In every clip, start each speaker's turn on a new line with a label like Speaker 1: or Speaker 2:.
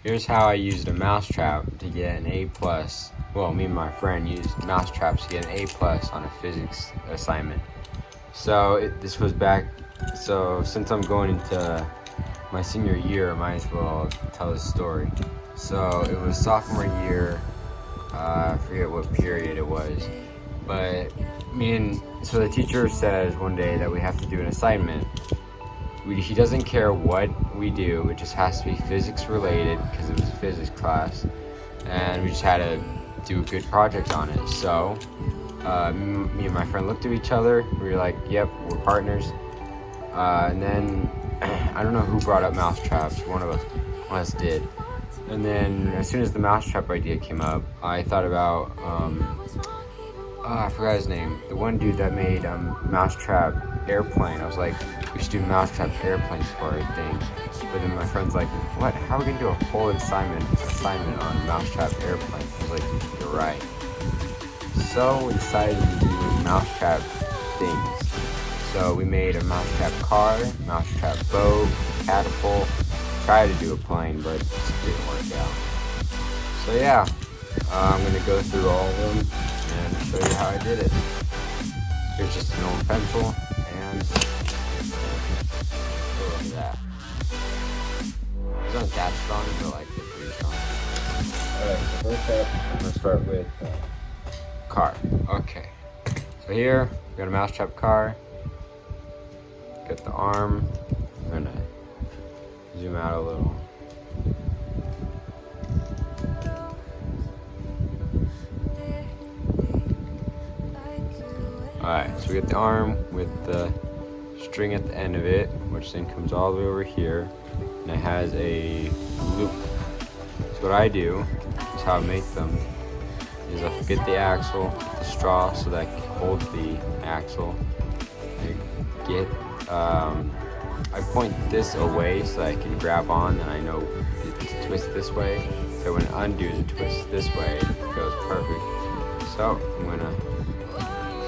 Speaker 1: Here's how I used a mousetrap to get an A+. Well, me and my friend used mousetraps to get an A+ on a physics assignment. So this was back, so since I'm going into my senior year, I might as well tell this story. So it was sophomore year, I forget what period it was, but so the teacher says one day that we have to do an assignment. He doesn't care what we do, it just has to be physics related because it was a physics class, and we just had to do a good project on it. So me and my friend looked at each other, we were like, yep, we're partners. And then I don't know who brought up mousetraps, one of us did. And then as soon as the mousetrap idea came up, I thought about I forgot his name, the one dude that made mousetrap airplane. I was like, we should do mousetrap airplanes for our thing. But then my friend's like, what, how are we gonna do a whole assignment on mousetrap airplane? I was like, you're right. So we decided to do mousetrap things. So we made a mousetrap car, mousetrap boat, catapult. Tried to do a plane, but it just didn't work out. So yeah, I'm gonna go through all of them and show you how I did it. Here's just an old pencil, and look at that. These aren't that strong, but like they're pretty strong. Alright, so first up, I'm gonna start with car. Okay, so here we got a mousetrap car. Got the arm. I'm gonna zoom out a little. Alright, so we got the arm with the string at the end of it, which then comes all the way over here, and it has a loop. So what I do is how I make them is I get the axle, the straw so that I can hold the axle. I get I point this away so that I can grab on, and I know it twists this way. So when it undoes, it twists this way. It goes perfect. So I'm gonna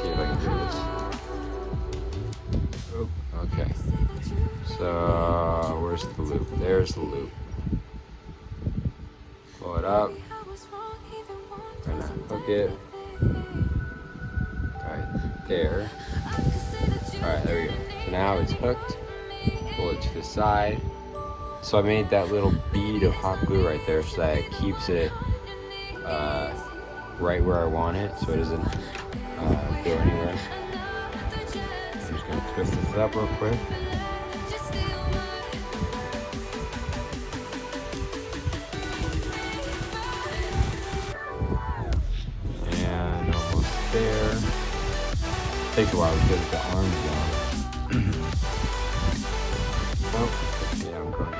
Speaker 1: see if I can do this. Oh, okay. So where's the loop? There's the loop. Pull it up. I'm gonna hook it right there. Alright, there we go. So now it's hooked. Pull it to the side. So I made that little bead of hot glue right there so that it keeps it right where I want it, so it doesn't go anywhere. I'm just gonna twist this up real quick. And almost there. Takes a while to get the arms down. Oh, yeah, I'm going.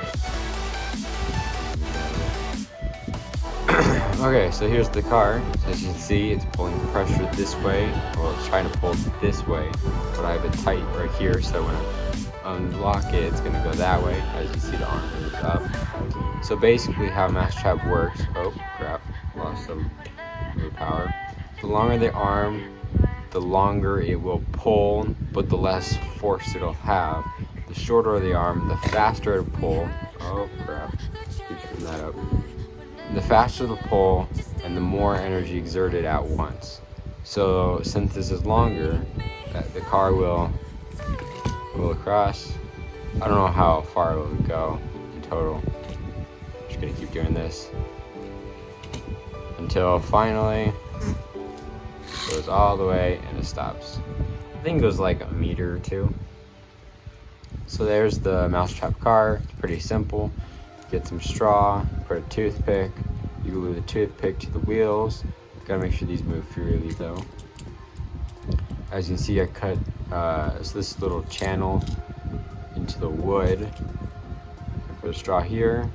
Speaker 1: Okay, so here's the car. So as you can see, it's pulling pressure this way. Well, it's trying to pull this way, but I have it tight right here, so when I unlock it, it's gonna go that way. As you see, the arm moves up. So basically how mousetrap works, oh crap, lost some power. The longer the arm, the longer it will pull, but the less force it'll have. The shorter the arm, the faster it'll pull. Oh crap, keep screwing that up. The faster the pull, and the more energy exerted at once. So since this is longer, the car will go across. I don't know how far it will go in total. Just gonna keep doing this until finally it goes all the way and it stops. I think it goes like a meter or two. So there's the mousetrap car. It's pretty simple. Get some straw, put a toothpick, you glue the toothpick to the wheels. Gotta make sure these move freely though. As you can see, I cut this little channel into the wood. I put a straw here,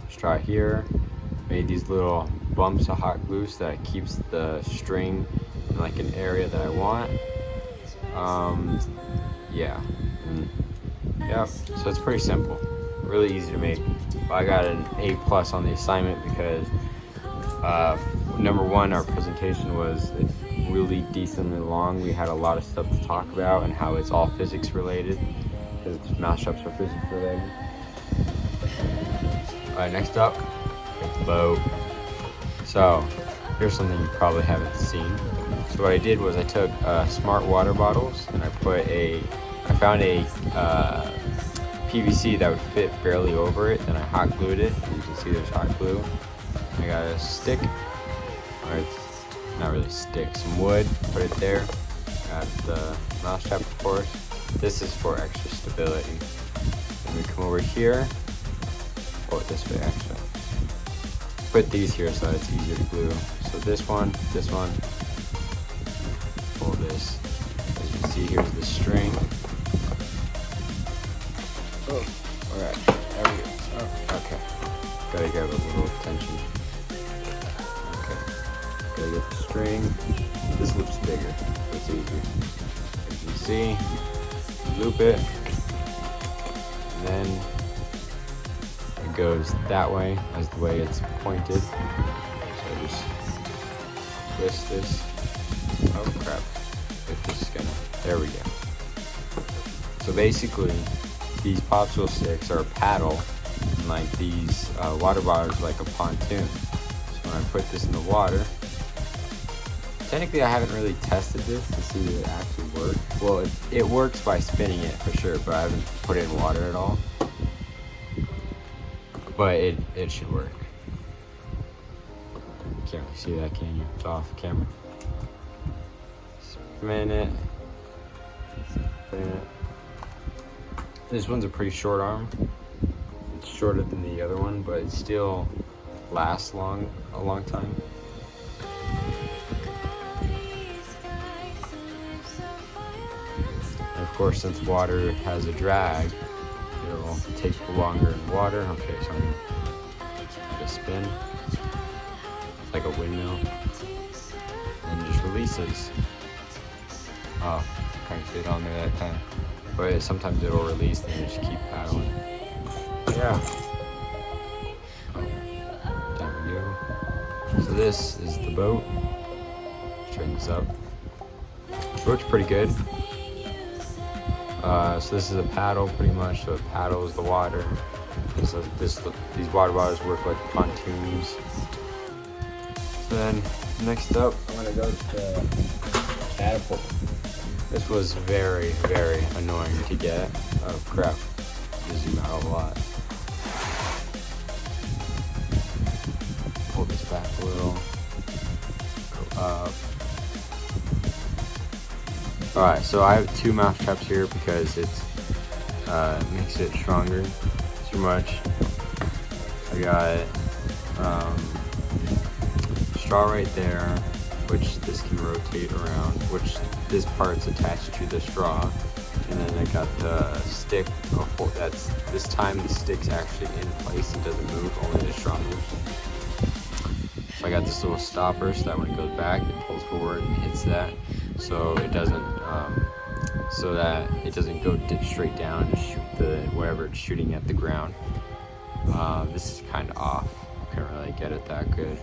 Speaker 1: made these little bumps of hot glue so that it keeps the string in like an area that I want. Yeah. Yeah, so it's pretty simple, really easy to make. I got an A+ on the assignment because number one, our presentation was really decently long. We had a lot of stuff to talk about and how it's all physics related, because mousetraps are physics related. Alright, next up, With the boat. So here's something you probably haven't seen. So what I did was I took smart water bottles and I found a PVC that would fit barely over it, and I hot glued it. You can see there's hot glue. I got a stick, or it's not really a stick, some wood, put it there. Got the mousetrap, of course. This is for extra stability. Then we come over here, pull it this way actually. Put these here so that it's easier to glue. So this one, pull this. As you can see, here's the string. Oh, alright, there we go. Oh, okay. Gotta give it a little attention. Okay. Gotta get the string. This loops bigger, so it's easier. As you can see, loop it, and then it goes that way as the way it's pointed. So just twist this. Oh crap. If this is gonna, there we go. So basically, these popsicle sticks are a paddle, and like these water bottles like a pontoon. So when I put this in the water, technically I haven't really tested this to see if it actually works. Well, it works by spinning it for sure, but I haven't put it in water at all. But it should work. Can't really see that, can you? It's off camera. Spin it. Spin it. This one's a pretty short arm. It's shorter than the other one, but it still lasts a long time. And of course, since water has a drag, it'll take longer in water. Okay, so I'm gonna spin like a windmill, and it just releases. Oh, can't see it on there that time. But sometimes it'll release and you just keep paddling. Yeah. There we go. So this is the boat. Straighten this up. The boat's pretty good. So this is a paddle pretty much. So it paddles the water. So these water bottles work like pontoons. So then next up, I'm gonna go to the catapult. This was very, very annoying to get. Oh crap, zoom out a lot. Pull this back a little. Go up. Alright, so I have 2 mouse traps here because it makes it stronger too much. I got straw right there, which this can rotate around, which this part's attached to the straw, and then I got the stick. This time the stick's actually in place and doesn't move, only the straw moves. So I got this little stopper so that when it goes back, it pulls forward and hits that, so it doesn't go straight down and shoot whatever it's shooting at the ground. This is kind of off. Can't really get it that good.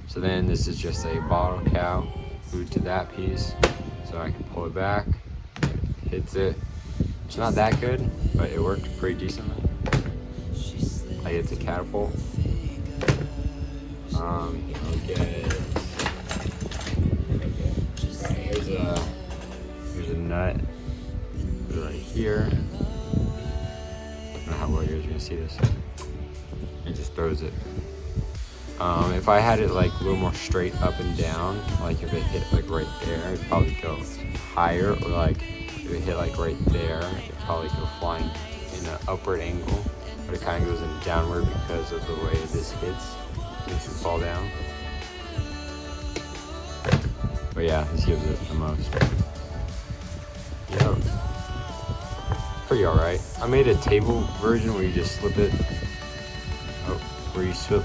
Speaker 1: So then this is just a bottle cow glued to that piece, so I can pull it back. It hits it. It's not that good, but it worked pretty decently. Like it's a catapult. Here's a nut. Put it right here. I don't know how well you're gonna see this. It just throws it. If I had it like a little more straight up and down, like if it hit like right there, it'd probably go higher, or like if it hit like right there, it'd probably go flying in an upward angle, but it kind of goes in downward because of the way this hits. It makes it fall down. But yeah, this gives it the most. Yep. Pretty alright. I made a table version where you just slip it, where you slip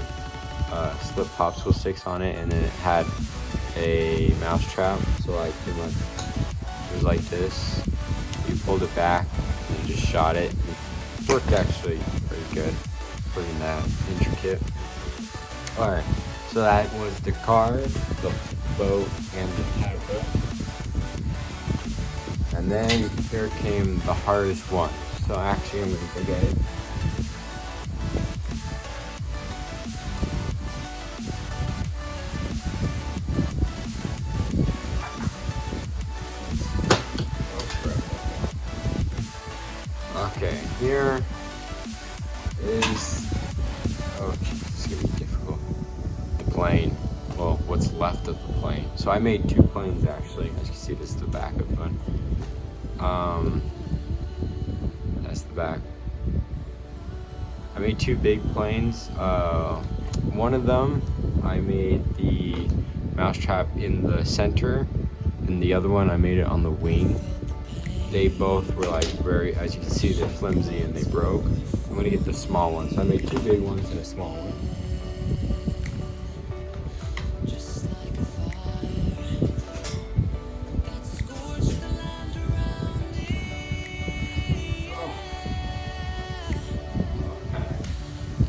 Speaker 1: popsicle sticks on it, and then it had a mouse trap. So like pretty much it was like this. You pulled it back and just shot it. It worked actually pretty good. Wasn't that intricate. Alright, so that was the card, the boat, and the catapult. And then here came the hardest one. So actually I'm gonna go get it. plane. Well, what's left of the plane. So I made 2 planes actually. As you can see, this is the back of one. That's the back. I made 2 big planes. One of them, I made the mousetrap in the center, and the other one, I made it on the wing. They both were like very, as you can see, they're flimsy and they broke. I'm gonna get the small one. So I made 2 big ones and a small one.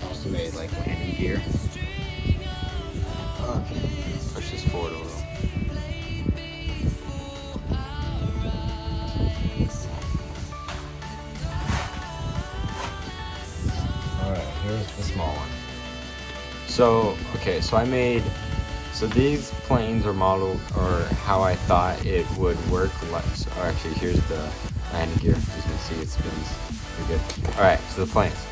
Speaker 1: Also made like landing gear. Okay, let's push this forward a little. Here's the small one. So, okay, so these planes are modeled, or how I thought it would work. So actually, here's the landing gear. As you can see, it spins pretty good. Alright, so the planes.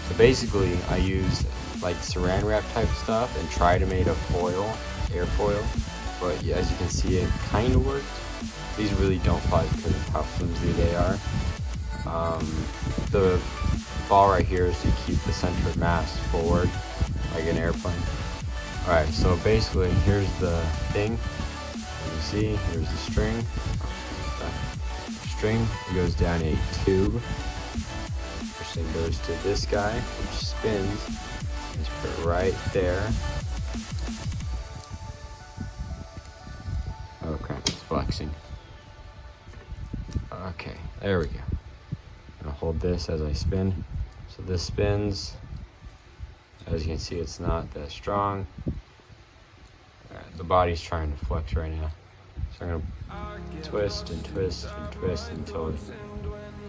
Speaker 1: So basically, I used like saran wrap type stuff and tried to make a foil, airfoil. But yeah, as you can see, it kind of worked. These really don't fly because of how flimsy they are. The ball right here is to keep the center of mass forward, like an airplane. Alright, so basically, here's the thing. As you see, here's the string. It goes down a tube, which then goes to this guy, which spins. Just put it right there. Okay, it's flexing. Okay, there we go. I'm gonna hold this as I spin. So this spins. As you can see, it's not that strong. The body's trying to flex right now. So I'm gonna twist and twist and twist until it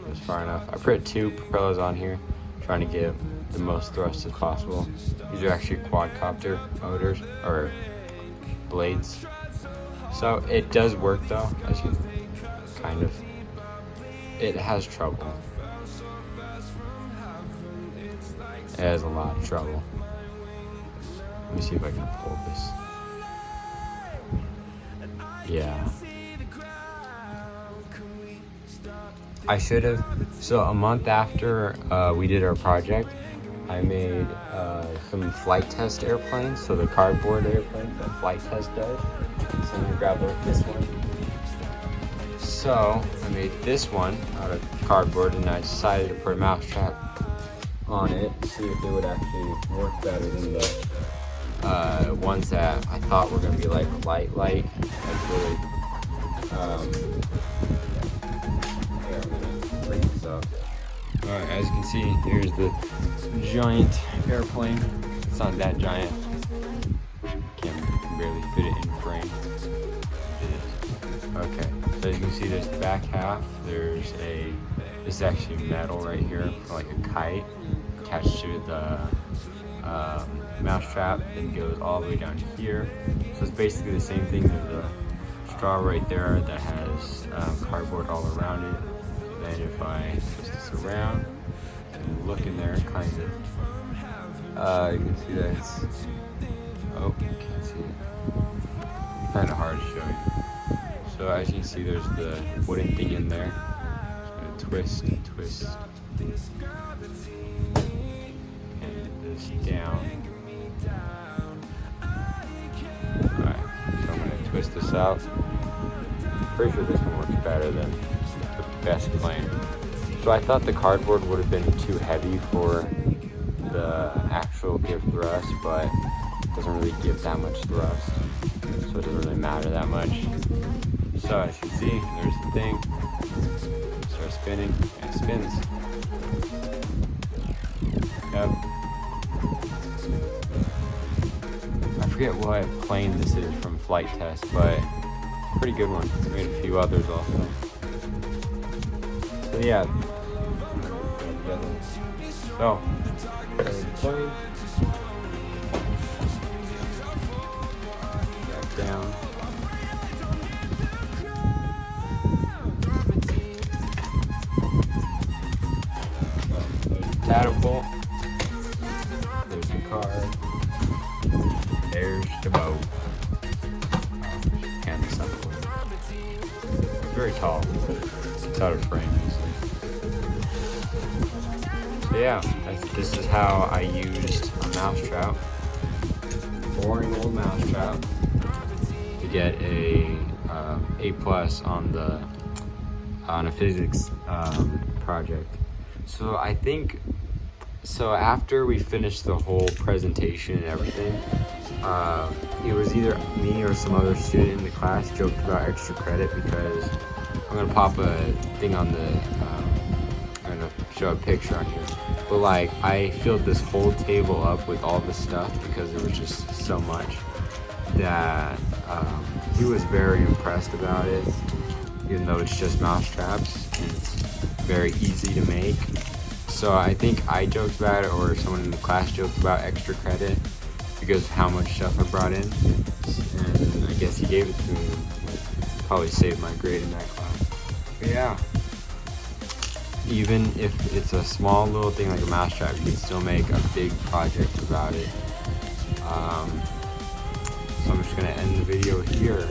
Speaker 1: goes far enough. I put 2 propellers on here, trying to get the most thrust as possible. These are actually quadcopter motors, or blades. So it does work though, as you kind of, it has trouble. It has a lot of trouble. Let me see if I can pull this. Yeah. I should have. So a month after we did our project, I made some flight test airplanes. So the cardboard airplanes that flight test does. So I'm gonna grab this one. So I made this one out of cardboard, and I decided to put a mousetrap on it to see if it would actually work better than the ones that I thought were going to be like light, like really Alright, as you can see, here's the giant airplane. It's not that giant. Can barely fit it in frame. Okay, so as you can see, there's the back half. There's this is actually metal right here, like a kite, attached to the mousetrap, and goes all the way down here. So it's basically the same thing. There's a straw right there that has cardboard all around it. Then if I twist this around and look in there, kind of, you can see that it's, oh, you can't see it. Kind of hard to show you. So as you can see, there's the wooden thing in there. Just gonna twist and twist. And this down. Alright, so I'm gonna twist this out. Pretty sure this one works better than the best plane. So I thought the cardboard would have been too heavy for the actual give thrust, but it doesn't really give that much thrust. So it doesn't really matter that much. So as you can see, there's the thing. Start spinning, and it spins. Yep. I forget what plane this is from Flight Test, but pretty good one. I made a few others also. So yeah. So, plane. Back down. Catapult. There's the card. There's about hand this up. It's very tall. It's out of frame. So yeah, this is how I used a mousetrap, boring old mousetrap, to get a A+ on a physics project. So I think, so after we finished the whole presentation and everything, it was either me or some other student in the class joked about extra credit, because I'm gonna pop a thing on the, I'm gonna show a picture on here, but like I filled this whole table up with all this stuff because there was just so much that he was very impressed about it, even though it's just mousetraps and it's very easy to make. So I think I joked about it, or someone in the class joked about extra credit because of how much stuff I brought in, and I guess he gave it to me. Probably saved my grade in that class. But yeah, even if it's a small little thing like a mousetrap, you can still make a big project about it. So I'm just gonna end the video here.